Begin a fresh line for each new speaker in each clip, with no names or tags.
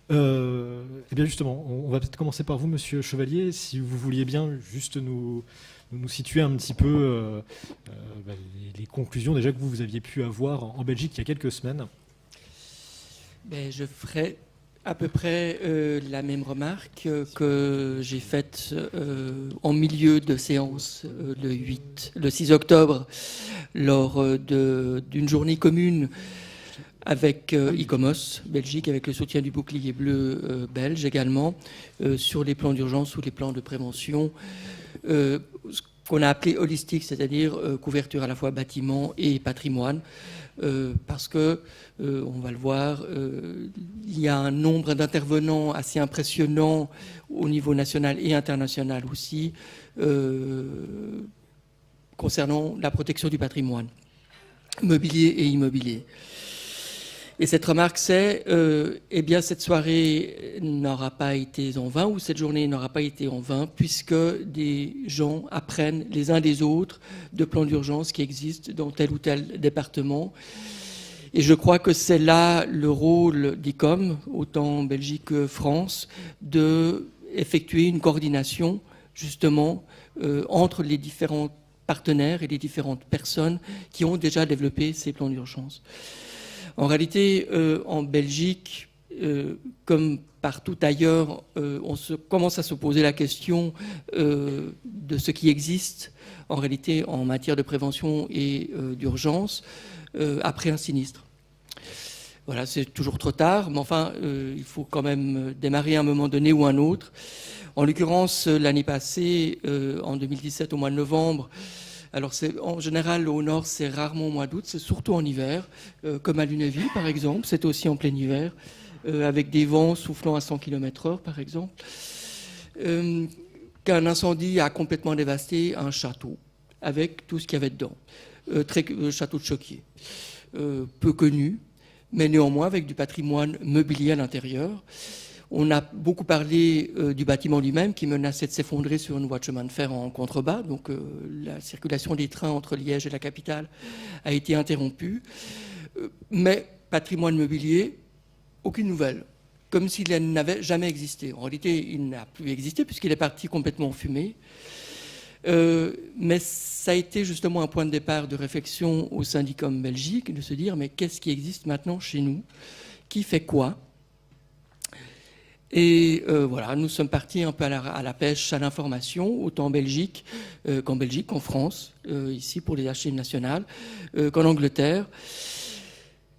Eh bien justement, on va peut-être commencer par vous, Monsieur Chevalier, si vous vouliez bien juste nous situer un petit peu les conclusions déjà que vous aviez pu avoir en Belgique il y a quelques semaines.
Ben, je ferai à peu près la même remarque que j'ai faite en milieu de séance le 6 octobre lors d'une journée commune avec ICOMOS Belgique, avec le soutien du bouclier bleu belge également, sur les plans d'urgence ou les plans de prévention, ce qu'on a appelé holistique, c'est-à-dire couverture à la fois bâtiment et patrimoine. Parce que, on va le voir, il y a un nombre d'intervenants assez impressionnant au niveau national et international aussi, concernant la protection du patrimoine, mobilier et immobilier. Et cette remarque, c'est, eh bien, cette soirée n'aura pas été en vain, ou cette journée n'aura pas été en vain, puisque des gens apprennent les uns des autres de plans d'urgence qui existent dans tel ou tel département. Et je crois que c'est là le rôle d'ICOM, autant en Belgique que France, de effectuer une coordination, justement, entre les différents partenaires et les différentes personnes qui ont déjà développé ces plans d'urgence. En réalité, en Belgique, comme partout ailleurs, on commence à se poser la question de ce qui existe en réalité en matière de prévention et d'urgence après un sinistre. Voilà, c'est toujours trop tard, mais enfin, il faut quand même démarrer à un moment donné ou un autre. En l'occurrence, l'année passée, en 2017, au mois de novembre, alors en général au nord c'est rarement au mois d'août, c'est surtout en hiver, comme à Lunéville par exemple, c'est aussi en plein hiver, avec des vents soufflant à 100 km/h par exemple, qu'un incendie a complètement dévasté un château, avec tout ce qu'il y avait dedans, château de Choquier, peu connu, mais néanmoins avec du patrimoine mobilier à l'intérieur. On a beaucoup parlé du bâtiment lui-même qui menaçait de s'effondrer sur une voie de chemin de fer en contrebas. Donc la circulation des trains entre Liège et la capitale a été interrompue. Mais patrimoine mobilier, aucune nouvelle. Comme s'il n'avait jamais existé. En réalité, il n'a plus existé puisqu'il est parti complètement en fumée. Mais ça a été justement un point de départ de réflexion au sein d'ICOM Belgique, de se dire mais qu'est-ce qui existe maintenant chez nous? Qui fait quoi? Et voilà, nous sommes partis un peu à la pêche, à l'information, autant en Belgique qu'en France, ici pour les archives nationales, qu'en Angleterre.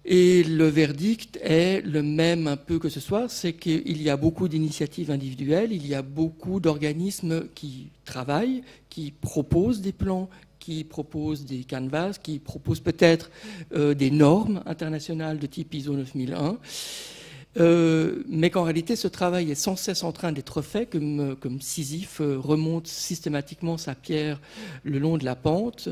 Et le verdict est le même un peu que ce soir, c'est qu'il y a beaucoup d'initiatives individuelles, il y a beaucoup d'organismes qui travaillent, qui proposent des plans, qui proposent des canevas, qui proposent peut-être des normes internationales de type ISO 9001. Mais qu'en réalité, ce travail est sans cesse en train d'être fait, comme Sisyphe remonte systématiquement sa pierre le long de la pente,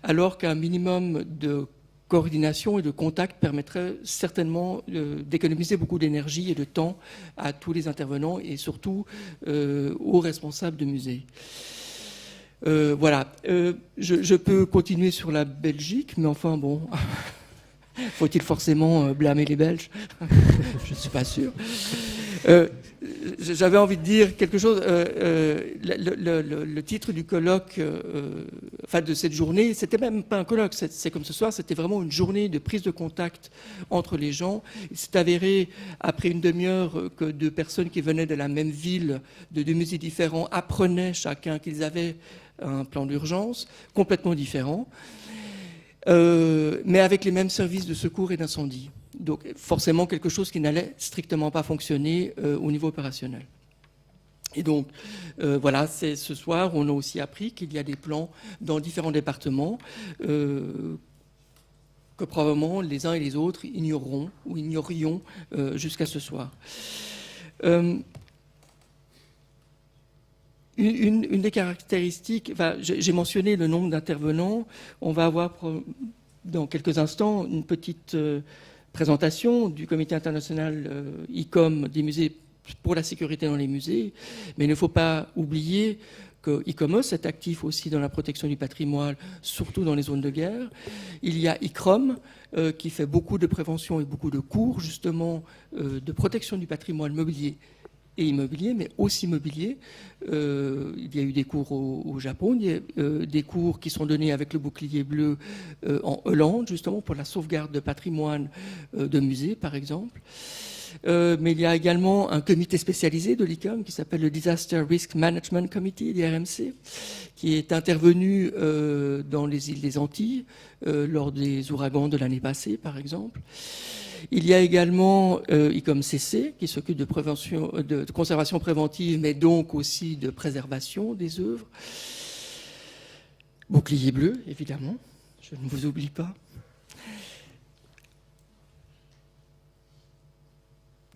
alors qu'un minimum de coordination et de contact permettrait certainement d'économiser beaucoup d'énergie et de temps à tous les intervenants et surtout aux responsables de musées. Voilà. Je peux continuer sur la Belgique, mais enfin bon... Faut-il forcément blâmer les Belges? Je ne suis pas sûr. J'avais envie de dire quelque chose. Le titre du colloque, enfin de cette journée, c'était même pas un colloque, c'est comme ce soir, c'était vraiment une journée de prise de contact entre les gens. Il s'est avéré, après une demi-heure, que deux personnes qui venaient de la même ville, de deux musées différents, apprenaient chacun qu'ils avaient un plan d'urgence complètement différent. Mais avec les mêmes services de secours et d'incendie. Donc forcément quelque chose qui n'allait strictement pas fonctionner au niveau opérationnel. Et donc voilà, c'est ce soir, on a aussi appris qu'il y a des plans dans différents départements que probablement les uns et les autres ignoreront ou ignorions jusqu'à ce soir. Une des caractéristiques, enfin, j'ai mentionné le nombre d'intervenants, on va avoir dans quelques instants une petite présentation du comité international ICOM des musées pour la sécurité dans les musées, mais il ne faut pas oublier que ICOMOS est actif aussi dans la protection du patrimoine, surtout dans les zones de guerre. Il y a ICROM, qui fait beaucoup de prévention et beaucoup de cours, justement, de protection du patrimoine mobilier et immobilier, mais aussi mobilier. Il y a eu des cours au Japon, il y a des cours qui sont donnés avec le bouclier bleu en Hollande, justement, pour la sauvegarde de patrimoine de musées, par exemple. Mais il y a également un comité spécialisé de l'ICOM qui s'appelle le Disaster Risk Management Committee, l'IRMC, qui est intervenu dans les îles des Antilles lors des ouragans de l'année passée, par exemple. Il y a également ICOM-CC qui s'occupe de conservation préventive, mais donc aussi de préservation des œuvres. Bouclier bleu, évidemment, je ne vous oublie pas.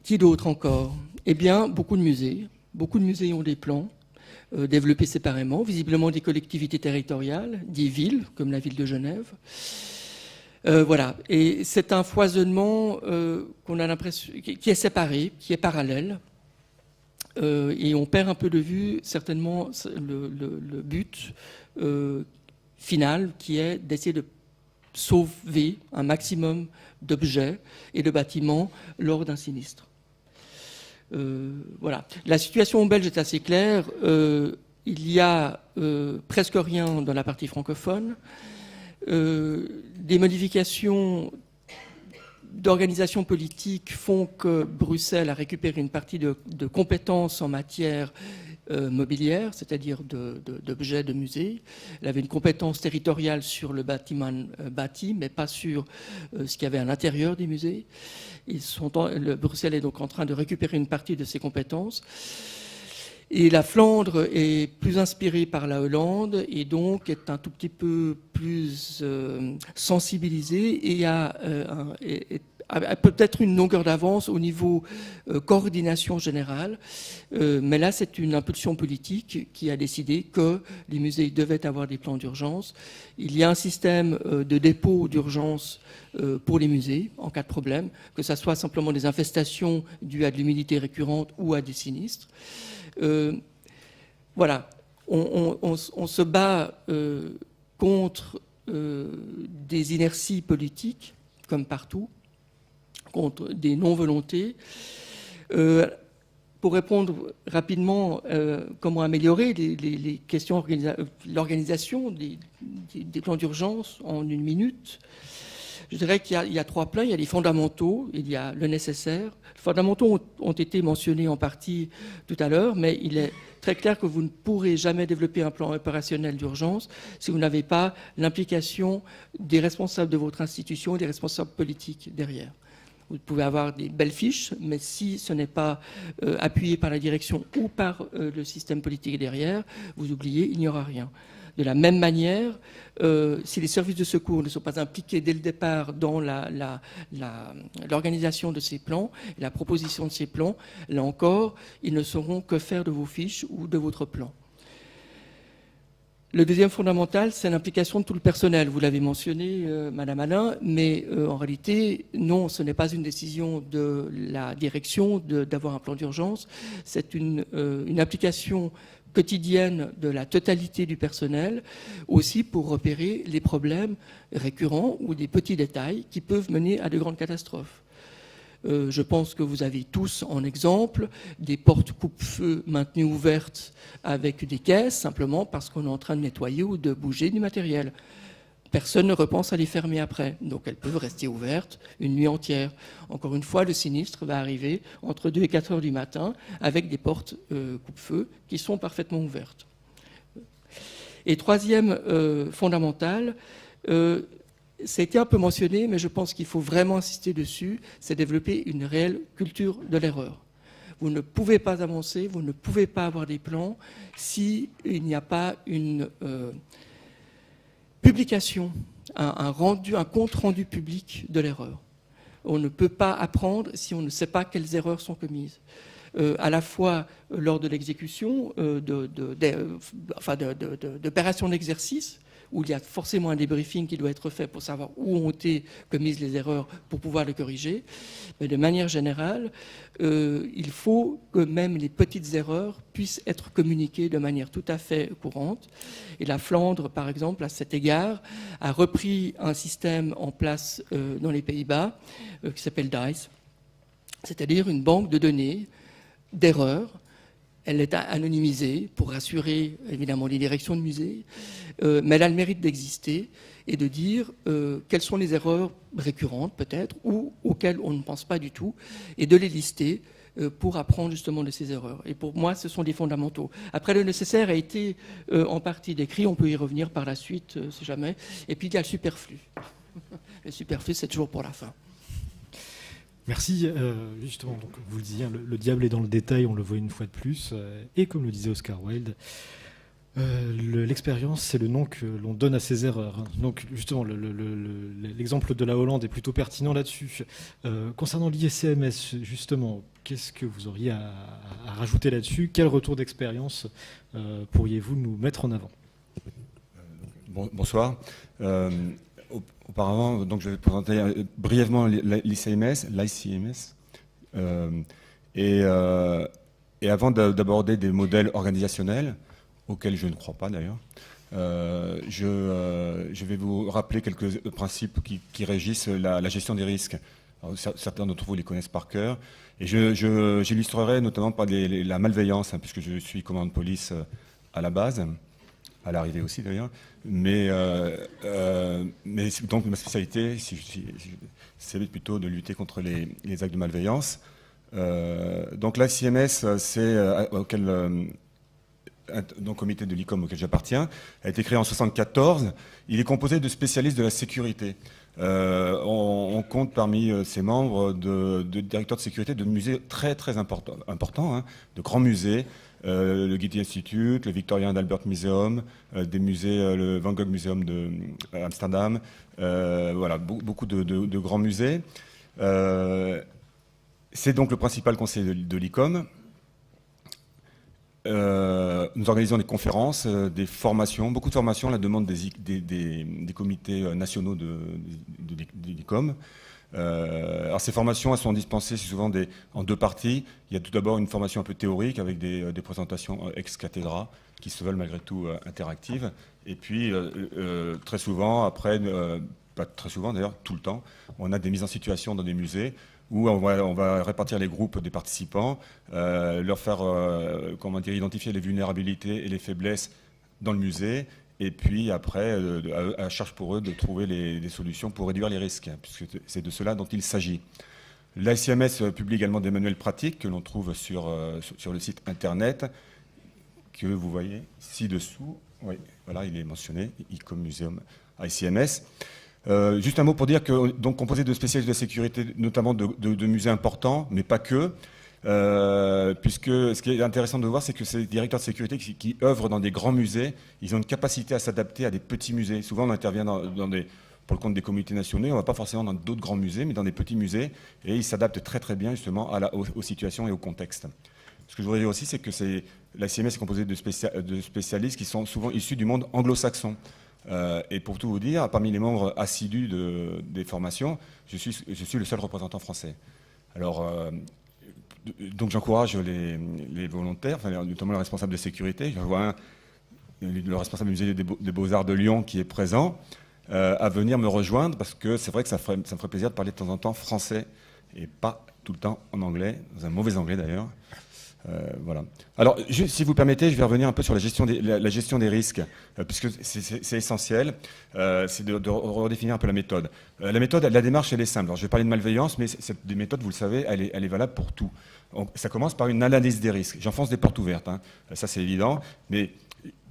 Qui d'autre encore? Eh bien, beaucoup de musées. Beaucoup de musées ont des plans développés séparément, visiblement des collectivités territoriales, des villes, comme la ville de Genève. Voilà. Et c'est un foisonnement qu'on a l'impression qui est séparé, qui est parallèle. Et on perd un peu de vue, certainement, le but final, qui est d'essayer de sauver un maximum d'objets et de bâtiments lors d'un sinistre. Voilà. La situation belge est assez claire. Il y a presque rien dans la partie francophone. Des modifications d'organisation politique font que Bruxelles a récupéré une partie de compétences en matière mobilière, c'est-à-dire d'objets de musée. Elle avait une compétence territoriale sur le bâtiment bâti, mais pas sur ce qu'il y avait à l'intérieur des musées. Bruxelles est donc en train de récupérer une partie de ses compétences. Et la Flandre est plus inspirée par la Hollande et donc est un tout petit peu plus sensibilisée et a peut-être une longueur d'avance au niveau coordination générale. Mais là, c'est une impulsion politique qui a décidé que les musées devaient avoir des plans d'urgence. Il y a un système de dépôt d'urgence pour les musées en cas de problème, que ce soit simplement des infestations dues à de l'humidité récurrente ou à des sinistres. Voilà, on se bat contre des inerties politiques, comme partout, contre des non-volontés. Pour répondre rapidement, comment améliorer les questions, l'organisation des plans d'urgence en une minute. Je dirais qu'il y a trois plans. Il y a les fondamentaux, il y a le nécessaire. Les fondamentaux ont été mentionnés en partie tout à l'heure, mais il est très clair que vous ne pourrez jamais développer un plan opérationnel d'urgence si vous n'avez pas l'implication des responsables de votre institution et des responsables politiques derrière. Vous pouvez avoir des belles fiches, mais si ce n'est pas appuyé par la direction ou par le système politique derrière, vous oubliez, il n'y aura rien. De la même manière, si les services de secours ne sont pas impliqués dès le départ dans l'organisation de ces plans, la proposition de ces plans, là encore, ils ne sauront que faire de vos fiches ou de votre plan. Le deuxième fondamental, c'est l'implication de tout le personnel. Vous l'avez mentionné, Madame Alain, mais en réalité, non, ce n'est pas une décision de la direction d'avoir un plan d'urgence. C'est une application quotidienne de la totalité du personnel, aussi pour repérer les problèmes récurrents ou des petits détails qui peuvent mener à de grandes catastrophes. Je pense que vous avez tous en exemple des portes coupe-feu maintenues ouvertes avec des caisses, simplement parce qu'on est en train de nettoyer ou de bouger du matériel. Personne ne repense à les fermer après, donc elles peuvent rester ouvertes une nuit entière. Encore une fois, le sinistre va arriver entre 2 et 4 heures du matin avec des portes coupe-feu qui sont parfaitement ouvertes. Et troisième fondamental, ça a été un peu mentionné, mais je pense qu'il faut vraiment insister dessus, c'est développer une réelle culture de l'erreur. Vous ne pouvez pas avancer, vous ne pouvez pas avoir des plans s'il n'y a pas une publication, un compte rendu public de l'erreur. On ne peut pas apprendre si on ne sait pas quelles erreurs sont commises. À la fois lors de l'exécution d'opérations d'exercice, où il y a forcément un débriefing qui doit être fait pour savoir où ont été commises les erreurs pour pouvoir les corriger. Mais de manière générale, il faut que même les petites erreurs puissent être communiquées de manière tout à fait courante. Et la Flandre, par exemple, à cet égard, a repris un système en place dans les Pays-Bas qui s'appelle DICE, c'est-à-dire une banque de données d'erreurs. Elle est anonymisée pour rassurer évidemment les directions de musée, mais elle a le mérite d'exister et de dire quelles sont les erreurs récurrentes peut-être ou auxquelles on ne pense pas du tout et de les lister pour apprendre justement de ces erreurs. Et pour moi, ce sont des fondamentaux. Après, le nécessaire a été en partie décrit, on peut y revenir par la suite si jamais. Et puis il y a le superflu. Le superflu, c'est toujours pour la fin.
Merci. Justement, donc, vous le disiez, le diable est dans le détail, on le voit une fois de plus. Et comme le disait Oscar Wilde, l'expérience, c'est le nom que l'on donne à ses erreurs. Donc justement, l'exemple de la Hollande est plutôt pertinent là-dessus. Concernant l'ICMS, justement, qu'est-ce que vous auriez à rajouter là-dessus? Quel retour d'expérience pourriez-vous nous mettre en avant?
Bonsoir. Auparavant, donc, je vais présenter brièvement l'ICMS, et avant d'aborder des modèles organisationnels, auxquels je ne crois pas d'ailleurs, je vais vous rappeler quelques principes qui régissent la gestion des risques. Alors, certains d'entre vous les connaissent par cœur, et j'illustrerai notamment par la malveillance, hein, puisque je suis commandant de police à la base, à l'arrivée aussi d'ailleurs, mais donc ma spécialité, c'est plutôt de lutter contre les actes de malveillance. Donc l'ICMS, c'est donc comité de l'ICOM auquel j'appartiens, a été créé en 1974. Il est composé de spécialistes de la sécurité. On compte parmi ses membres de directeurs de sécurité de musées très très importants, hein, de grands musées, le Getty Institute, le Victoria and Albert Museum, des musées, le Van Gogh Museum de Amsterdam, voilà, beaucoup de grands musées. C'est donc le principal conseil de l'ICOM. Nous organisons des conférences, des formations, beaucoup de formations à la demande des comités nationaux de l'ICOM. Alors ces formations, elles sont dispensées souvent en deux parties. Il y a tout d'abord une formation un peu théorique avec des présentations ex cathedra qui se veulent malgré tout interactives. Et puis très souvent, après, pas très souvent d'ailleurs, tout le temps, on a des mises en situation dans des musées où on va répartir les groupes des participants, leur faire identifier les vulnérabilités et les faiblesses dans le musée, et puis après, à charge pour eux de trouver des solutions pour réduire les risques, puisque c'est de cela dont il s'agit. L'ICMS publie également des manuels pratiques que l'on trouve sur le site internet, que vous voyez ci-dessous. Oui, voilà, il est mentionné, ICOM Museum ICMS. Juste un mot pour dire que, donc, composé de spécialistes de sécurité, notamment de musées importants, mais pas que, puisque ce qui est intéressant de voir, c'est que ces directeurs de sécurité qui œuvrent dans des grands musées, ils ont une capacité à s'adapter à des petits musées. Souvent, on intervient pour le compte des comités nationaux, on ne va pas forcément dans d'autres grands musées, mais dans des petits musées, et ils s'adaptent très très bien justement aux situations et au contexte. Ce que je voudrais dire aussi, c'est que l'ICMS est composé de spécialistes qui sont souvent issus du monde anglo-saxon. Et pour tout vous dire, parmi les membres assidus des formations, je suis le seul représentant français. Alors, donc j'encourage les volontaires, enfin, notamment le responsable de sécurité. Je vois le responsable du musée des Beaux-Arts de Lyon qui est présent, à venir me rejoindre, parce que c'est vrai que ça me ferait plaisir de parler de temps en temps français et pas tout le temps en anglais, dans un mauvais anglais d'ailleurs. Voilà. Alors, si vous permettez, je vais revenir un peu sur la gestion des risques, puisque c'est essentiel, c'est de redéfinir un peu la méthode. La démarche, elle est simple. Alors, je vais parler de malveillance, mais cette méthode, vous le savez, elle est valable pour tout. Ça commence par une analyse des risques. J'enfonce des portes ouvertes, hein. Ça c'est évident, mais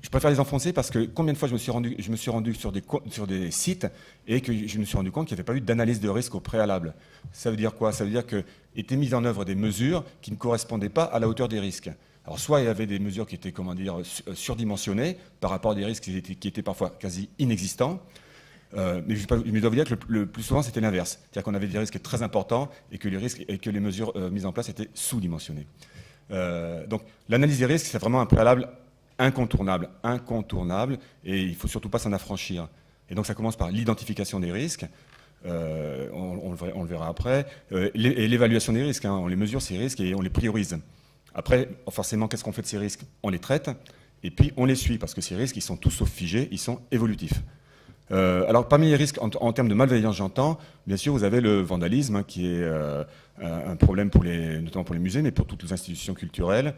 je préfère les enfoncer parce que combien de fois je me suis rendu sur des sites et que je me suis rendu compte qu'il n'y avait pas eu d'analyse de risque au préalable. Ça veut dire quoi? Ça veut dire qu'étaient mises en œuvre des mesures qui ne correspondaient pas à la hauteur des risques. Alors soit il y avait des mesures qui étaient surdimensionnées par rapport à des risques qui étaient parfois quasi inexistants, mais je dois vous dire que le plus souvent c'était l'inverse. C'est-à-dire qu'on avait des risques très importants et que les mesures mises en place étaient sous-dimensionnées. Donc l'analyse des risques, c'est vraiment un préalable incontournable, et il ne faut surtout pas s'en affranchir. Et donc ça commence par l'identification des risques, on le verra après, et l'évaluation des risques, on les mesure ces risques et on les priorise. Après, forcément, qu'est-ce qu'on fait de ces risques? On les traite, et puis on les suit, parce que ces risques, ils sont tous sauf figés, ils sont évolutifs. Alors, parmi les risques, en termes de malveillance, j'entends, bien sûr, vous avez le vandalisme, qui est un problème notamment pour les musées, mais pour toutes les institutions culturelles.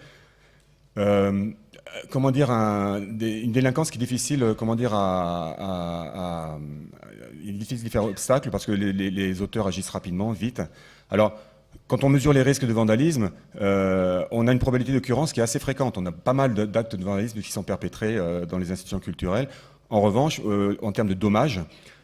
Comment dire, une délinquance qui est difficile, il est difficile d'y faire obstacle, parce que les auteurs agissent rapidement, vite. Alors, quand on mesure les risques de vandalisme, on a une probabilité d'occurrence qui est assez fréquente. On a pas mal d'actes de vandalisme qui sont perpétrés dans les institutions culturelles. En revanche, en termes de dommages,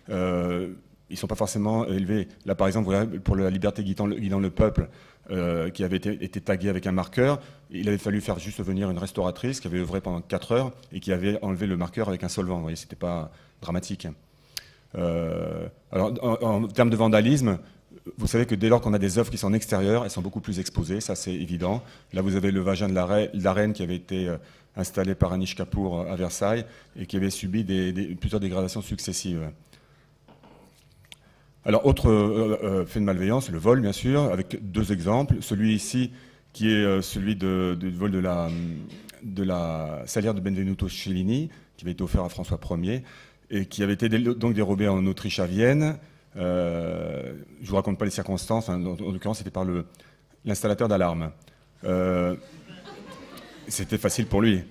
ils ne sont pas forcément élevés. Là, par exemple, voilà, pour la liberté guidant le peuple, qui avait été tagué avec un marqueur, il avait fallu faire juste venir une restauratrice qui avait œuvré pendant 4 heures et qui avait enlevé le marqueur avec un solvant. Vous voyez, c'était pas dramatique. Alors, en termes de vandalisme, vous savez que dès lors qu'on a des œuvres qui sont en extérieur, elles sont beaucoup plus exposées, ça c'est évident. Là, vous avez le vagin de la reine qui avait été installé par Anish Kapoor à Versailles et qui avait subi plusieurs dégradations successives. Alors, autre fait de malveillance, le vol, bien sûr, avec 2 exemples. Celui ici, qui est celui du vol de la salière de Benvenuto Cellini, qui avait été offert à François Ier, et qui avait été donc dérobé en Autriche à Vienne. Je ne vous raconte pas les circonstances, en l'occurrence, c'était par l'installateur d'alarme. C'était facile pour lui.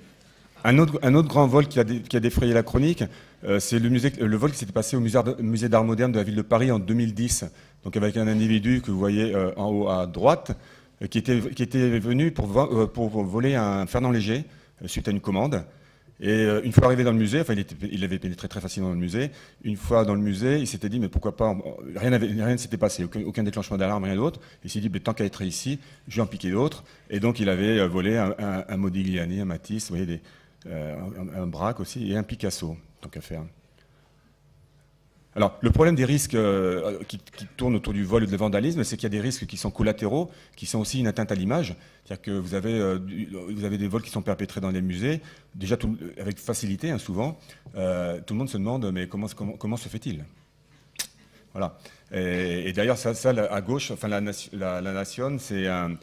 Un autre grand vol qui a défrayé la chronique, c'est le vol qui s'était passé au musée d'art moderne de la ville de Paris en 2010. Donc avec un individu que vous voyez en haut à droite, qui était venu pour voler un Fernand Léger suite à une commande. Et une fois arrivé dans le musée, enfin il avait pénétré très facilement dans le musée. Une fois dans le musée, il s'était dit mais pourquoi pas, rien ne s'était passé, aucun déclenchement d'alarme, rien d'autre. Il s'est dit mais tant qu'à être ici, je vais en piquer d'autres. Et donc il avait volé un Modigliani, un Matisse, vous voyez, un Braque aussi et un Picasso, tant qu'à faire. Alors, le problème des risques qui tournent autour du vol ou du vandalisme, c'est qu'il y a des risques qui sont collatéraux, qui sont aussi une atteinte à l'image. C'est-à-dire que vous avez des vols qui sont perpétrés dans les musées, déjà avec facilité, souvent. Tout le monde se demande, mais comment se fait-il? Voilà. Et d'ailleurs, ça à gauche, enfin, la Nation, c'est un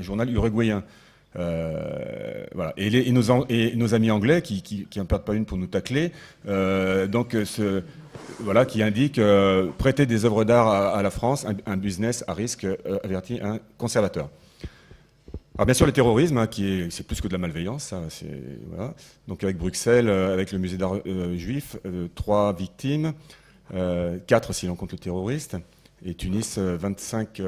journal uruguayen. Voilà. Et nos amis anglais qui n'en perdent pas une pour nous tacler, voilà, qui indique prêter des œuvres d'art à la France, un business à risque, avertit un conservateur. Alors bien sûr le terrorisme, c'est plus que de la malveillance, ça, voilà. Donc avec Bruxelles, avec le musée d'art juif, 3 victimes, 4 si l'on compte le terroriste, et Tunis, 25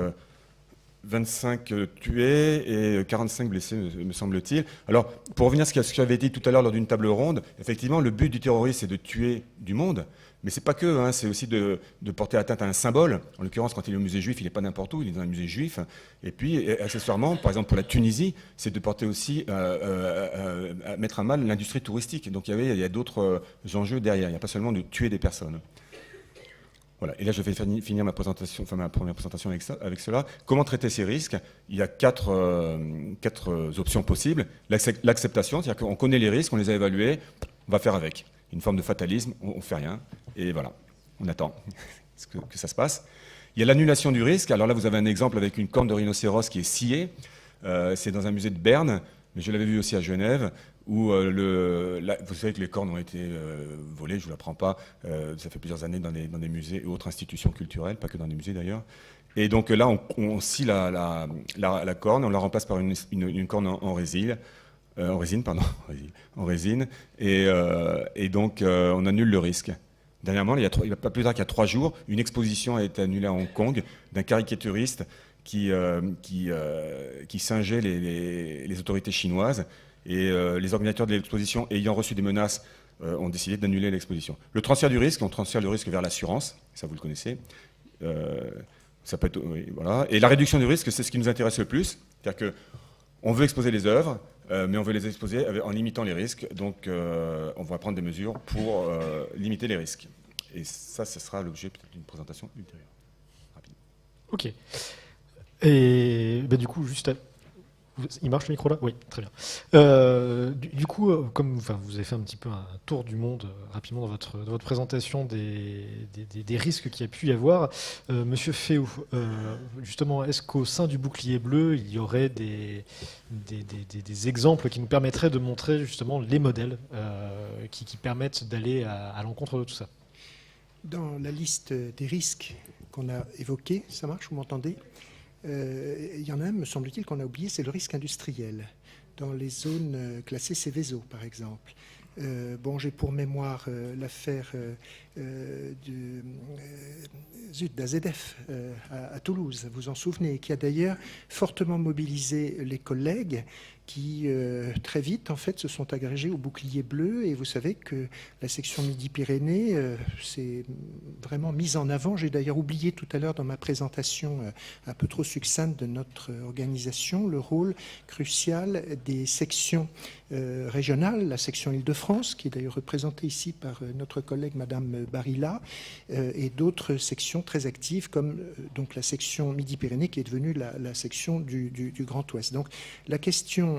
tués et 45 blessés, me semble-t-il. Alors, pour revenir à ce que j'avais dit tout à l'heure lors d'une table ronde, effectivement, le but du terrorisme, c'est de tuer du monde, mais c'est pas que, c'est aussi de porter atteinte à un symbole. En l'occurrence, quand il est au musée juif, il n'est pas n'importe où, il est dans un musée juif. Et puis, accessoirement, par exemple, pour la Tunisie, c'est de porter aussi, à mettre à mal l'industrie touristique. Donc, il y a d'autres enjeux derrière, il n'y a pas seulement de tuer des personnes. Voilà. Et là, je vais finir ma présentation, enfin ma première présentation avec cela. Comment traiter ces risques? Il y a 4 options possibles. L'acceptation, c'est-à-dire qu'on connaît les risques, on les a évalués, on va faire avec. Une forme de fatalisme, on ne fait rien, et voilà, on attend que ça se passe. Il y a l'annulation du risque. Alors là, vous avez un exemple avec une corne de rhinocéros qui est sciée. C'est dans un musée de Berne, mais je l'avais vu aussi à Genève, où vous savez que les cornes ont été volées, je ne vous l'apprends pas, ça fait plusieurs années dans des musées et autres institutions culturelles, pas que dans des musées d'ailleurs. Et donc là, on scie la corne, on la remplace par une corne en résine, et donc on annule le risque. Dernièrement, il n'y a pas plus tard qu'il y a 3 jours, une exposition a été annulée à Hong Kong d'un caricaturiste qui singeait les autorités chinoises. Et les organisateurs de l'exposition, ayant reçu des menaces, ont décidé d'annuler l'exposition. Le transfert du risque, on transfère le risque vers l'assurance, ça vous le connaissez. Ça peut être, oui, voilà. Et la réduction du risque, c'est ce qui nous intéresse le plus. C'est-à-dire qu'on veut exposer les œuvres, mais on veut les exposer en limitant les risques. Donc on va prendre des mesures pour limiter les risques. Et ça, ce sera l'objet peut-être d'une présentation ultérieure. Rapide.
Ok. Et du coup, juste Il marche le micro là? Oui, très bien. Du coup, comme vous avez fait un petit peu un tour du monde rapidement dans votre présentation des risques qu'il y a pu y avoir, Monsieur Féou, justement, est-ce qu'au sein du bouclier bleu, il y aurait des exemples qui nous permettraient de montrer justement les modèles qui permettent d'aller à l'encontre de tout ça?
Dans la liste des risques qu'on a évoqués, ça marche, vous m'entendez? Il y en a un, me semble-t-il, qu'on a oublié, c'est le risque industriel, dans les zones classées Céveso, par exemple. J'ai pour mémoire l'affaire d'AZF à Toulouse, vous vous en souvenez, qui a d'ailleurs fortement mobilisé les collègues qui, très vite, en fait, se sont agrégés au bouclier bleu. Et vous savez que la section Midi-Pyrénées s'est vraiment mise en avant. J'ai d'ailleurs oublié tout à l'heure dans ma présentation un peu trop succincte de notre organisation le rôle crucial des sections régionales, la section Île-de-France, qui est d'ailleurs représentée ici par notre collègue Madame Barilla, et d'autres sections très actives, comme donc la section Midi-Pyrénées, qui est devenue la section du Grand Ouest. Donc la question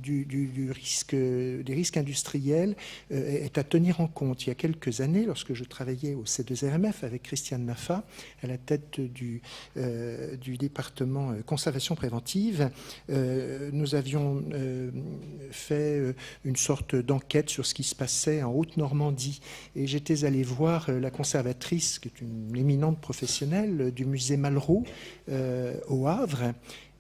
des risques industriels est à tenir en compte. Il y a quelques années, lorsque je travaillais au C2RMF avec Christiane Naffa, à la tête du département conservation préventive, nous avions fait une sorte d'enquête sur ce qui se passait en Haute-Normandie. Et j'étais allé voir la conservatrice, qui est une éminente professionnelle du musée Malraux au Havre.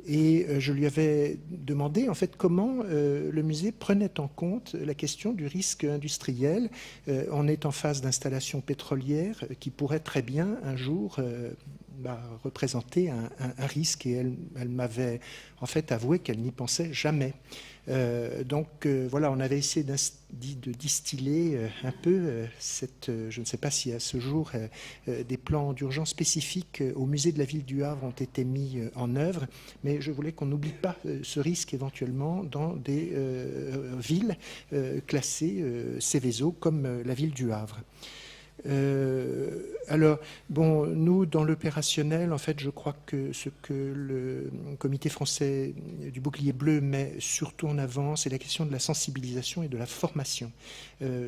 Et je lui avais demandé en fait comment le musée prenait en compte la question du risque industriel. On est en phase d'installation pétrolière qui pourrait très bien un jour représenter un risque, et elle m'avait en fait avoué qu'elle n'y pensait jamais. Voilà, on avait essayé de distiller un peu je ne sais pas si à ce jour des plans d'urgence spécifiques au musée de la ville du Havre ont été mis en œuvre, mais je voulais qu'on n'oublie pas ce risque éventuellement dans des villes classées Céveso comme la ville du Havre. Nous, dans l'opérationnel, en fait, je crois que ce que le comité français du bouclier bleu met surtout en avant, c'est la question de la sensibilisation et de la formation.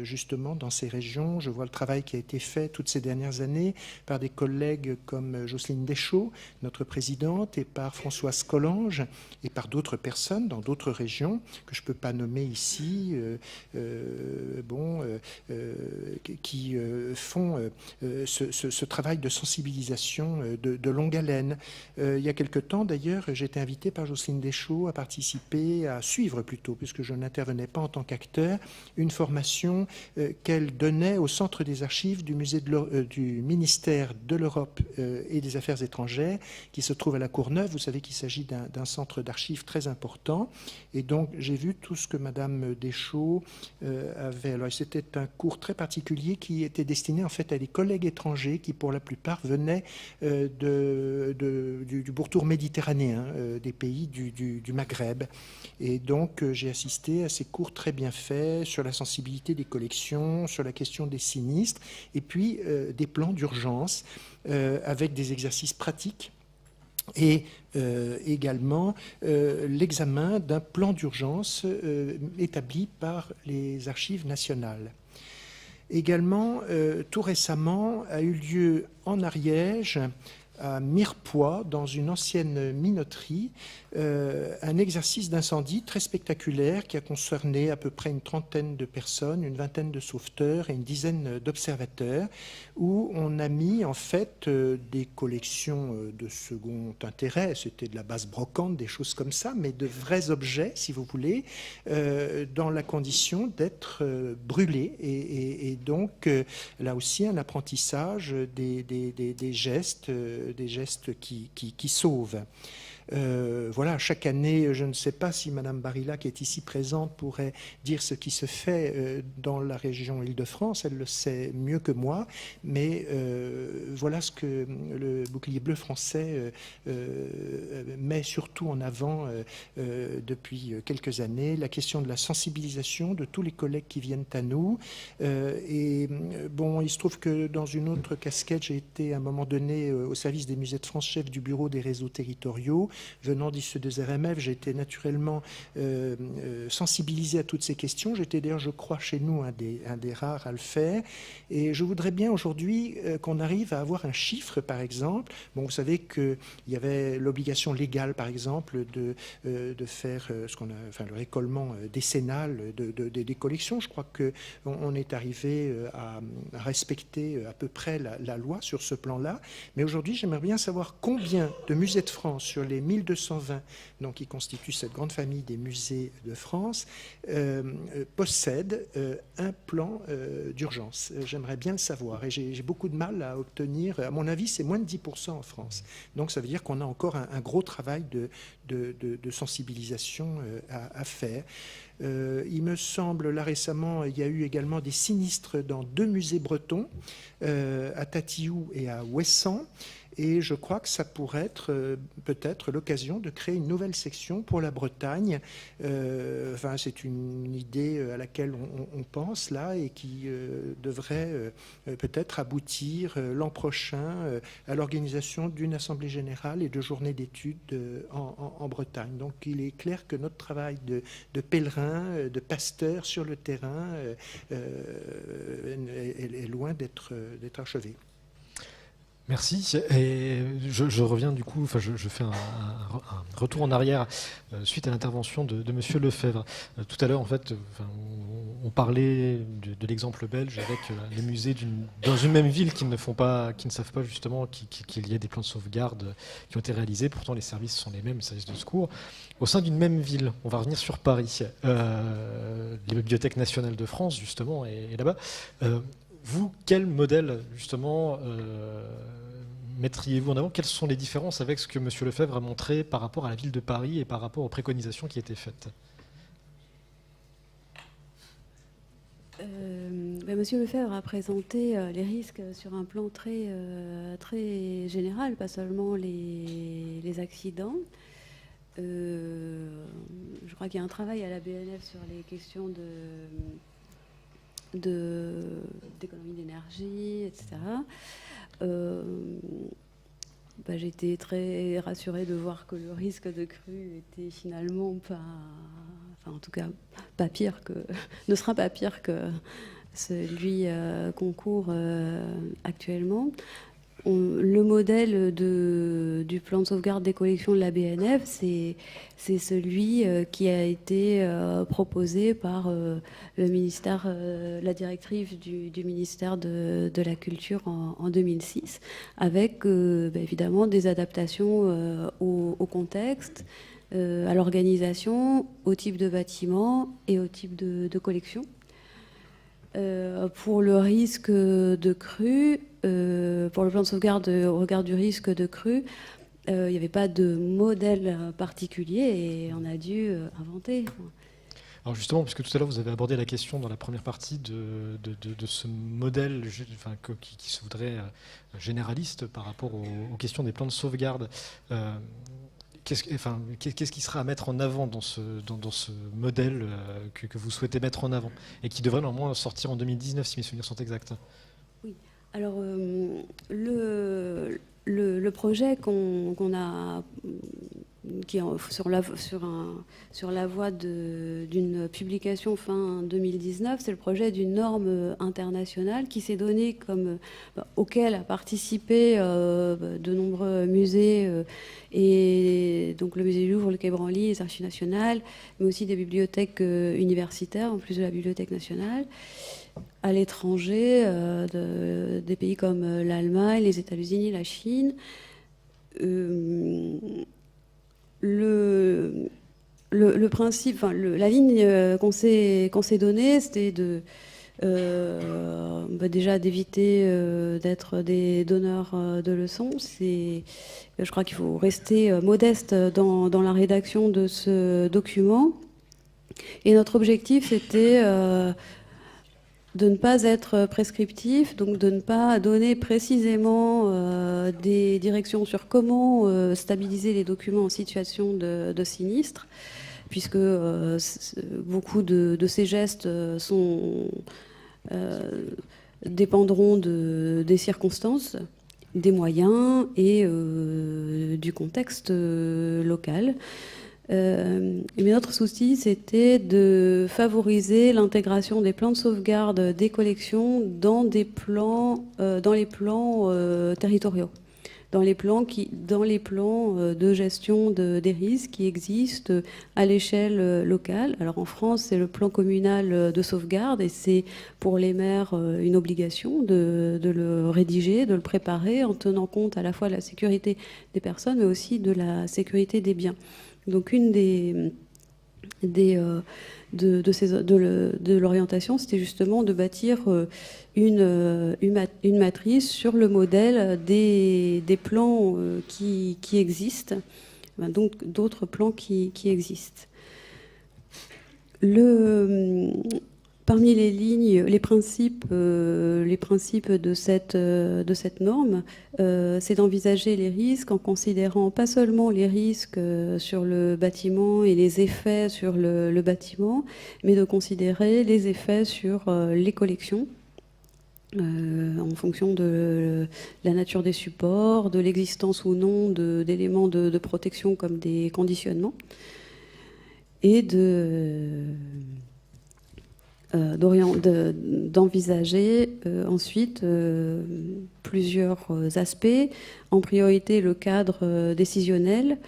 Justement, dans ces régions, je vois le travail qui a été fait toutes ces dernières années par des collègues comme Jocelyne Deschaux, notre présidente, et par Françoise Collange, et par d'autres personnes dans d'autres régions, que je ne peux pas nommer ici, qui font ce travail de sensibilisation de longue haleine. Il y a quelque temps, d'ailleurs, j'ai été invité par Jocelyne Deschaux à participer, à suivre plutôt, puisque je n'intervenais pas en tant qu'acteur, une formation qu'elle donnait au Centre des archives du ministère de l'Europe et des Affaires étrangères, qui se trouve à la Courneuve. Vous savez qu'il s'agit d'un centre d'archives très important. Et donc, j'ai vu tout ce que Madame Deschaux avait. Alors, c'était un cours très particulier qui était destiné en fait à des collègues étrangers qui, pour la plupart, venaient du pourtour méditerranéen, des pays du Maghreb. Et donc, j'ai assisté à ces cours très bien faits sur la sensibilité des collections, sur la question des sinistres, et puis des plans d'urgence avec des exercices pratiques. Et également l'examen d'un plan d'urgence établi par les archives nationales. Également, tout récemment, a eu lieu en Ariège, à Mirepoix, dans une ancienne minoterie, un exercice d'incendie très spectaculaire qui a concerné à peu près une trentaine de personnes, une vingtaine de sauveteurs et une dizaine d'observateurs, où on a mis en fait des collections de second intérêt, c'était de la base brocante, des choses comme ça, mais de vrais objets, si vous voulez, dans la condition d'être brûlés. Et donc, là aussi, un apprentissage des gestes qui sauvent. Voilà, chaque année, je ne sais pas si Madame Barilla, qui est ici présente, pourrait dire ce qui se fait dans la région Île-de-France. Elle le sait mieux que moi, mais voilà ce que le bouclier bleu français met surtout en avant depuis quelques années, la question de la sensibilisation de tous les collègues qui viennent à nous. Il se trouve que dans une autre casquette, j'ai été à un moment donné au service des musées de France, chef du bureau des réseaux territoriaux. venant d'ICE2RMF, j'ai été naturellement sensibilisé à toutes ces questions. J'étais d'ailleurs, je crois, chez nous un des rares à le faire. Et je voudrais bien aujourd'hui qu'on arrive à avoir un chiffre, par exemple. Bon, vous savez qu'il y avait l'obligation légale, par exemple, de faire le récollement décennal des collections. Je crois qu'on est arrivé à respecter à peu près la loi sur ce plan-là. Mais aujourd'hui, j'aimerais bien savoir combien de musées de France sur les 1220, donc qui constituent cette grande famille des musées de France, possèdent un plan d'urgence. J'aimerais bien le savoir et j'ai beaucoup de mal à obtenir. À mon avis, c'est moins de 10% en France. Donc ça veut dire qu'on a encore un gros travail de sensibilisation à faire. Il me semble, là récemment, il y a eu également des sinistres dans 2 musées bretons, à Tatiou et à Ouessant. Et je crois que ça pourrait être peut-être l'occasion de créer une nouvelle section pour la Bretagne. C'est une idée à laquelle on pense là et qui devrait peut-être aboutir l'an prochain à l'organisation d'une assemblée générale et de journées d'études en Bretagne. Donc il est clair que notre travail de pèlerin, de pasteur sur le terrain est loin d'être achevé.
Merci. Et je reviens du coup, je fais un retour en arrière suite à l'intervention de Monsieur Lefebvre. Tout à l'heure, en fait, on parlait de l'exemple belge avec les musées dans une même ville qui ne savent pas justement qu'il y a des plans de sauvegarde qui ont été réalisés. Pourtant, les services sont les mêmes, les services de secours. Au sein d'une même ville, on va revenir sur Paris. Les bibliothèques nationales de France, justement, est là-bas. Vous, quel modèle, justement, mettriez-vous en avant? Quelles sont les différences avec ce que M. Lefebvre a montré par rapport à la ville de Paris et par rapport aux préconisations qui étaient faites?
Monsieur Lefebvre a présenté les risques sur un plan très, très général, pas seulement les accidents. Je crois qu'il y a un travail à la BNF sur les questions d'économie d'énergie, etc. J'ai été très rassurée de voir que le risque de crue était finalement en tout cas, pas pire ne sera pas pire que celui qu'on court actuellement. Le modèle du plan de sauvegarde des collections de la BNF, c'est celui qui a été proposé par le ministère, la directrice du ministère de la Culture en 2006, avec évidemment des adaptations au contexte, à l'organisation, au type de bâtiment et au type de collection. Pour le risque de crue, pour le plan de sauvegarde au regard du risque de crue, il n'y avait pas de modèle particulier et on a dû inventer.
Alors justement, puisque tout à l'heure vous avez abordé la question dans la première partie de ce modèle qui se voudrait généraliste par rapport aux questions des plans de sauvegarde, qu'est-ce qui sera à mettre en avant dans ce modèle que vous souhaitez mettre en avant et qui devrait normalement sortir en 2019 si mes souvenirs sont exacts? Oui.
Alors le projet qu'on a, qui est sur la voie d'une publication fin 2019, c'est le projet d'une norme internationale qui s'est donnée auquel a participé de nombreux musées et donc le musée du Louvre, le Quai Branly, les Archives nationales, mais aussi des bibliothèques universitaires en plus de la Bibliothèque nationale. À l'étranger, des pays comme l'Allemagne, les États-Unis, la Chine. Le principe, la ligne qu'on s'est donnée, c'était déjà d'éviter d'être des donneurs de leçons. Je crois qu'il faut rester modeste dans la rédaction de ce document. Et notre objectif, c'était de ne pas être prescriptif, donc de ne pas donner précisément des directions sur comment stabiliser les documents en situation de sinistre, puisque beaucoup de ces gestes dépendront des circonstances des moyens et du contexte local. Mais notre souci, c'était de favoriser l'intégration des plans de sauvegarde des collections dans les plans territoriaux, dans les plans de gestion des risques qui existent à l'échelle locale. Alors en France, c'est le plan communal de sauvegarde et c'est pour les maires une obligation de le rédiger, de le préparer en tenant compte à la fois de la sécurité des personnes mais aussi de la sécurité des biens. Donc une de l'orientation, c'était justement de bâtir une matrice sur le modèle des plans qui existent, donc d'autres plans qui existent. Parmi les lignes, les principes de cette norme, c'est d'envisager les risques en considérant pas seulement les risques sur le bâtiment et les effets sur le bâtiment, mais de considérer les effets sur les collections, en fonction de la nature des supports, de l'existence ou non d'éléments de protection comme des conditionnements, et d'envisager ensuite plusieurs aspects. En priorité, le cadre décisionnel,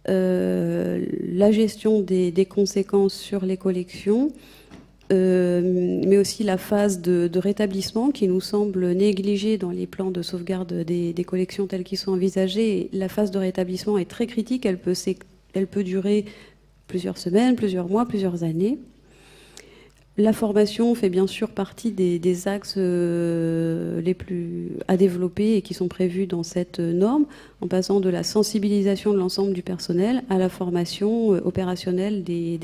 la gestion des conséquences sur les collections, mais aussi la phase de rétablissement qui nous semble négligée dans les plans de sauvegarde des collections tels qu'ils sont envisagés. La phase de rétablissement est très critique, elle peut durer plusieurs semaines, plusieurs mois, plusieurs années. La formation fait bien sûr partie des axes les plus à développer et qui sont prévus dans cette norme, en passant de la sensibilisation de l'ensemble du personnel à la formation opérationnelle des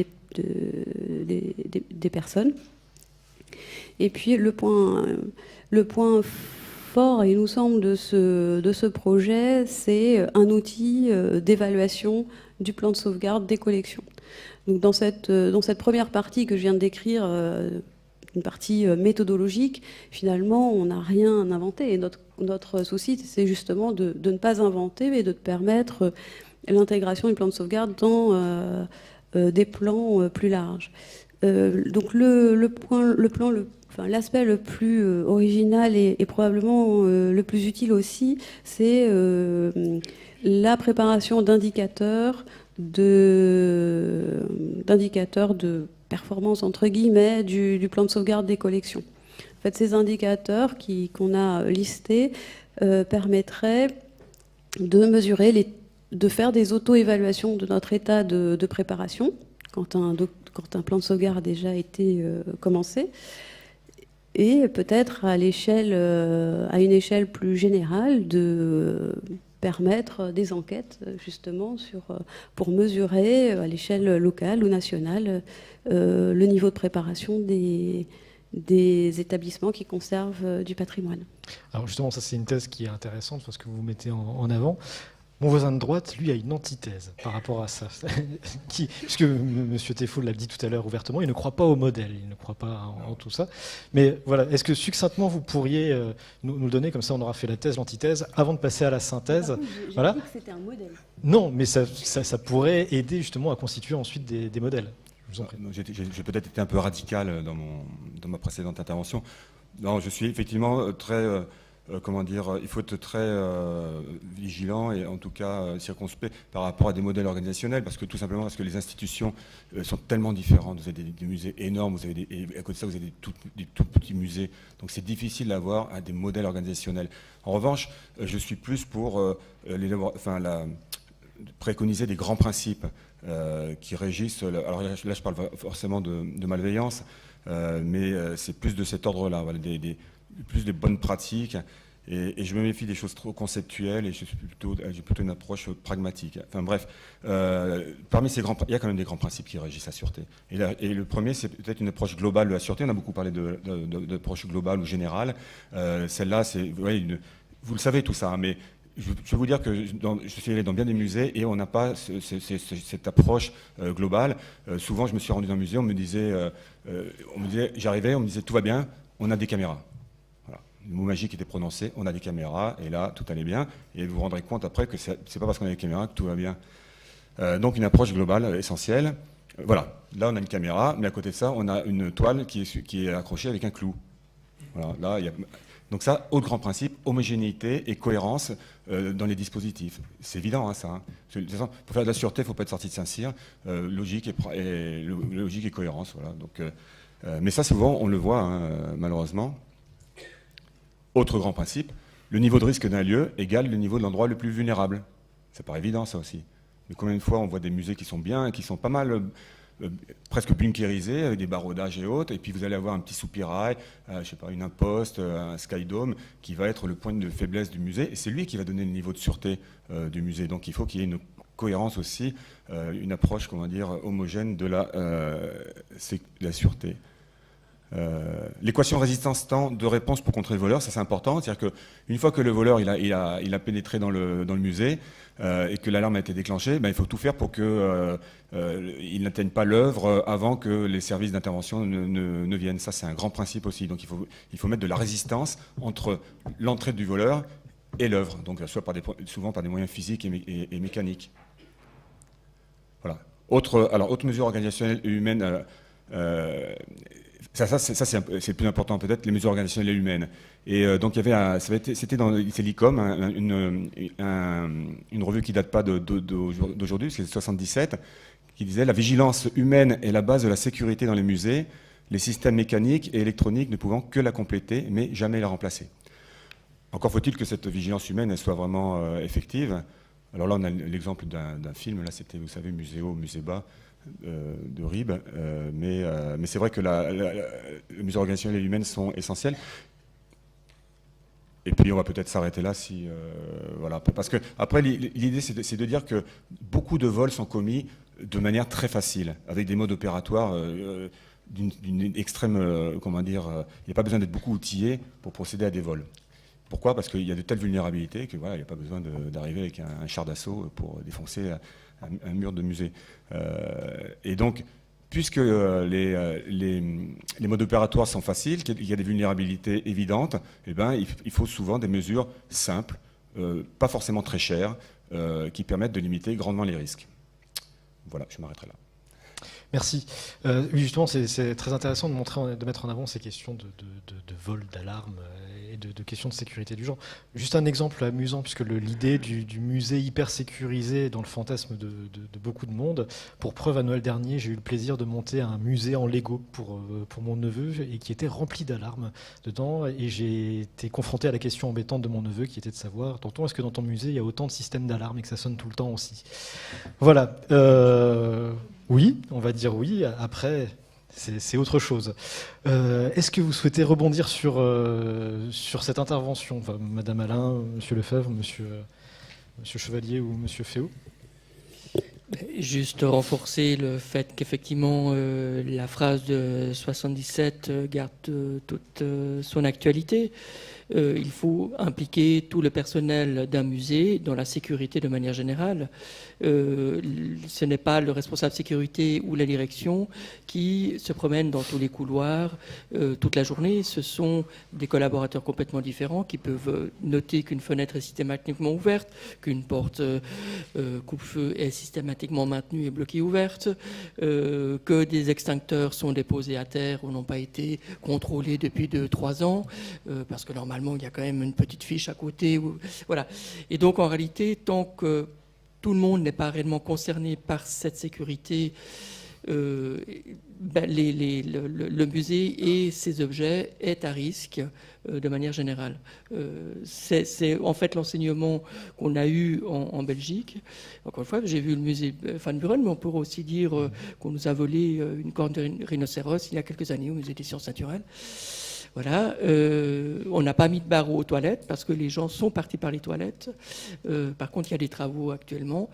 personnes. Et puis le point fort, il nous semble, de ce projet, c'est un outil d'évaluation du plan de sauvegarde des collections. Donc dans cette première partie que je viens de décrire, une partie méthodologique, finalement, on n'a rien inventé. Et notre souci, c'est justement de ne pas inventer, mais de permettre l'intégration du plan de sauvegarde dans des plans plus larges. Donc l'aspect le plus original et probablement le plus utile aussi, c'est la préparation d'indicateurs de performance entre guillemets du plan de sauvegarde des collections. En fait, ces indicateurs qu'on a listés permettraient de mesurer, de faire des auto-évaluations de notre état de préparation quand un plan de sauvegarde a déjà été commencé, et peut-être à une échelle plus générale de permettre des enquêtes justement pour mesurer à l'échelle locale ou nationale le niveau de préparation des établissements qui conservent du patrimoine.
Alors justement, ça c'est une thèse qui est intéressante parce que vous mettez en avant. Mon voisin de droite, lui, a une antithèse par rapport à ça. Puisque M. Théfault l'a dit tout à l'heure ouvertement, il ne croit pas au modèle, il ne croit pas en tout ça. Mais voilà, est-ce que succinctement vous pourriez nous le donner, comme ça on aura fait la thèse, l'antithèse, avant de passer à la synthèse.
J'ai
voilà.
dit que c'était un modèle.
Non, mais ça pourrait aider justement à constituer ensuite des modèles.
J'ai peut-être été un peu radical dans ma précédente intervention. Non, je suis effectivement très... il faut être très vigilant et en tout cas circonspect par rapport à des modèles organisationnels, parce que tout simplement parce que les institutions sont tellement différentes. Vous avez des musées énormes, et à côté de ça vous avez des tout petits musées, donc c'est difficile d'avoir des modèles organisationnels. En revanche, je suis plus pour préconiser des grands principes qui régissent. Alors là je parle forcément de malveillance, mais c'est plus de cet ordre-là, voilà, plus des bonnes pratiques, et je me méfie des choses trop conceptuelles, et j'ai plutôt une approche pragmatique. Enfin bref, parmi ces il y a quand même des grands principes qui régissent la sûreté. Et le premier, c'est peut-être une approche globale de la sûreté. On a beaucoup parlé d'approche globale ou générale. Celle-là, vous le savez tout ça, mais je vais vous dire que je suis allé dans bien des musées et on n'a pas cette approche globale. Souvent, je me suis rendu dans un musée, j'arrivais, on me disait tout va bien, on a des caméras. Voilà. le mot magique était prononcé, on a des caméras, et là, tout allait bien. Et vous vous rendrez compte après que c'est pas parce qu'on a des caméras que tout va bien. Donc une approche globale, essentielle. Voilà, là on a une caméra, mais à côté de ça, on a une toile qui est accrochée avec un clou. Voilà, là, donc ça, autre grand principe, homogénéité et cohérence dans les dispositifs. C'est évident, hein, ça. Hein. Pour faire de la sûreté, il ne faut pas être sorti de Saint-Cyr. Logique et cohérence. Voilà. Donc, mais ça, souvent, on le voit, hein, malheureusement. Autre grand principe, le niveau de risque d'un lieu égale le niveau de l'endroit le plus vulnérable. Ça paraît évident, ça aussi. Mais combien de fois on voit des musées qui sont bien, qui sont pas mal... presque bunkérisé avec des baraudages et autres, et puis vous allez avoir un petit soupirail, je sais pas, une imposte, un skydome qui va être le point de faiblesse du musée, et c'est lui qui va donner le niveau de sûreté du musée. Donc il faut qu'il y ait une cohérence aussi, une approche, comment dire, homogène de la sûreté. L'équation résistance-temps de réponse pour contrer le voleur, ça c'est important. C'est-à-dire qu'une fois que le voleur il a pénétré dans le musée et que l'alarme a été déclenchée, il faut tout faire pour qu'il n'atteigne pas l'œuvre avant que les services d'intervention ne viennent. Ça c'est un grand principe aussi. Donc il faut mettre de la résistance entre l'entrée du voleur et l'œuvre, donc souvent par des moyens physiques et mécaniques. Voilà. Autre mesure organisationnelle et humaine. C'est plus important peut-être, les mesures organisationnelles et humaines. Et donc c'était dans l'ICOM, une revue qui date pas d'aujourd'hui, c'est 77, qui disait: la vigilance humaine est la base de la sécurité dans les musées, les systèmes mécaniques et électroniques ne pouvant que la compléter, mais jamais la remplacer. Encore faut-il que cette vigilance humaine elle soit vraiment effective. Alors là, on a l'exemple d'un film, là c'était, vous savez, Muséo, Muséba, de RIB, mais c'est vrai que les mesures organisationnelles et humaines sont essentielles. Et puis on va peut-être s'arrêter là, voilà, parce que après l'idée c'est de dire que beaucoup de vols sont commis de manière très facile, avec des modes opératoires d'une extrême, comment dire, il n'y a pas besoin d'être beaucoup outillé pour procéder à des vols. Pourquoi ? Parce qu'il y a de telles vulnérabilités que voilà, il n'y a pas besoin d'arriver avec un char d'assaut pour défoncer un mur de musée. Et donc, puisque les modes opératoires sont faciles, qu'il y a des vulnérabilités évidentes, eh ben, il faut souvent des mesures simples, pas forcément très chères, qui permettent de limiter grandement les risques. Voilà, je m'arrêterai là.
Merci. Oui, justement, c'est très intéressant de mettre en avant ces questions de vol, d'alarme et de questions de sécurité du genre. Juste un exemple amusant, puisque l'idée du musée hyper sécurisé dans le fantasme de beaucoup de monde. Pour preuve, à Noël dernier, j'ai eu le plaisir de monter un musée en Lego pour mon neveu et qui était rempli d'alarmes dedans. Et j'ai été confronté à la question embêtante de mon neveu qui était de savoir: tonton, est-ce que dans ton musée, il y a autant de systèmes d'alarme et que ça sonne tout le temps aussi? Voilà. Oui, on va dire oui. Après, c'est autre chose. Est-ce que vous souhaitez rebondir sur cette intervention, enfin, Madame Alain, Monsieur Lefebvre, Monsieur Chevalier ou Monsieur Féot?
Juste renforcer le fait qu'effectivement la phrase de 77 garde toute son actualité. Il faut impliquer tout le personnel d'un musée dans la sécurité de manière générale. Ce n'est pas le responsable sécurité ou la direction qui se promène dans tous les couloirs toute la journée. Ce sont des collaborateurs complètement différents qui peuvent noter qu'une fenêtre est systématiquement ouverte, qu'une porte coupe-feu est systématiquement maintenue et bloquée ouverte, que des extincteurs sont déposés à terre ou n'ont pas été contrôlés depuis 2-3 ans, parce que normalement il y a quand même une petite fiche à côté. Voilà. Et donc en réalité, tant que tout le monde n'est pas réellement concerné par cette sécurité, le musée et ses objets est à risque de manière générale. C'est en fait l'enseignement qu'on a eu en Belgique. Encore une fois, j'ai vu le musée Van Buren, mais on pourrait aussi dire qu'on nous a volé une corne de rhinocéros il y a quelques années au musée des sciences naturelles. Voilà, on n'a pas mis de barreaux aux toilettes parce que les gens sont partis par les toilettes. Par contre, il y a des travaux actuellement.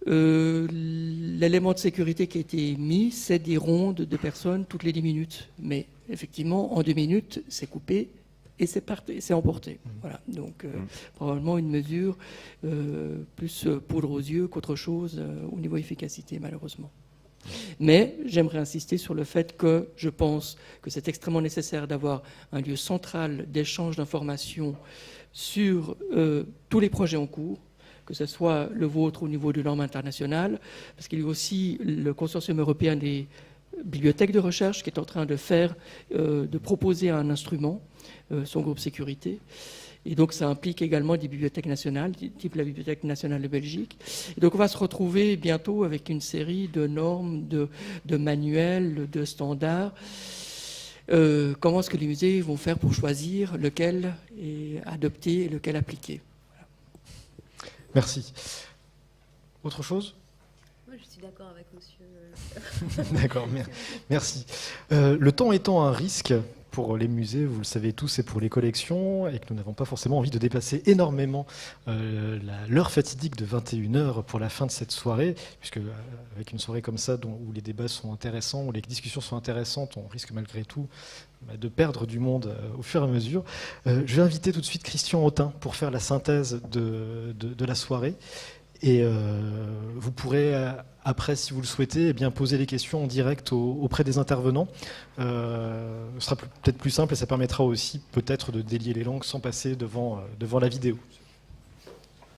L'élément de sécurité qui a été mis, c'est des rondes de personnes toutes les 10 minutes. Mais effectivement, en 2 minutes, c'est coupé et c'est emporté. Voilà, donc probablement une mesure plus poudre aux yeux qu'autre chose au niveau efficacité, malheureusement. Mais j'aimerais insister sur le fait que je pense que c'est extrêmement nécessaire d'avoir un lieu central d'échange d'informations sur tous les projets en cours, que ce soit le vôtre au niveau de normes internationales, parce qu'il y a aussi le consortium européen des bibliothèques de recherche qui est en train de proposer un instrument, son groupe sécurité. Et donc ça implique également des bibliothèques nationales, type la Bibliothèque nationale de Belgique. Et donc on va se retrouver bientôt avec une série de normes, de manuels, de standards. Comment est-ce que les musées vont faire pour choisir lequel adopter et lequel appliquer? Voilà.
Merci. Autre chose?
Moi, je suis d'accord avec monsieur.
D'accord, merci. Le temps étant un risque pour les musées, vous le savez tous, et pour les collections, et que nous n'avons pas forcément envie de dépasser énormément l'heure fatidique de 21h pour la fin de cette soirée, puisque avec une soirée comme ça, où les débats sont intéressants, où les discussions sont intéressantes, on risque malgré tout de perdre du monde au fur et à mesure. Je vais inviter tout de suite Christian Autain pour faire la synthèse de la soirée. Et vous pourrez, après, si vous le souhaitez, eh bien, poser les questions en direct auprès des intervenants. Ce sera peut-être plus simple et ça permettra aussi peut-être de délier les langues sans passer devant la vidéo.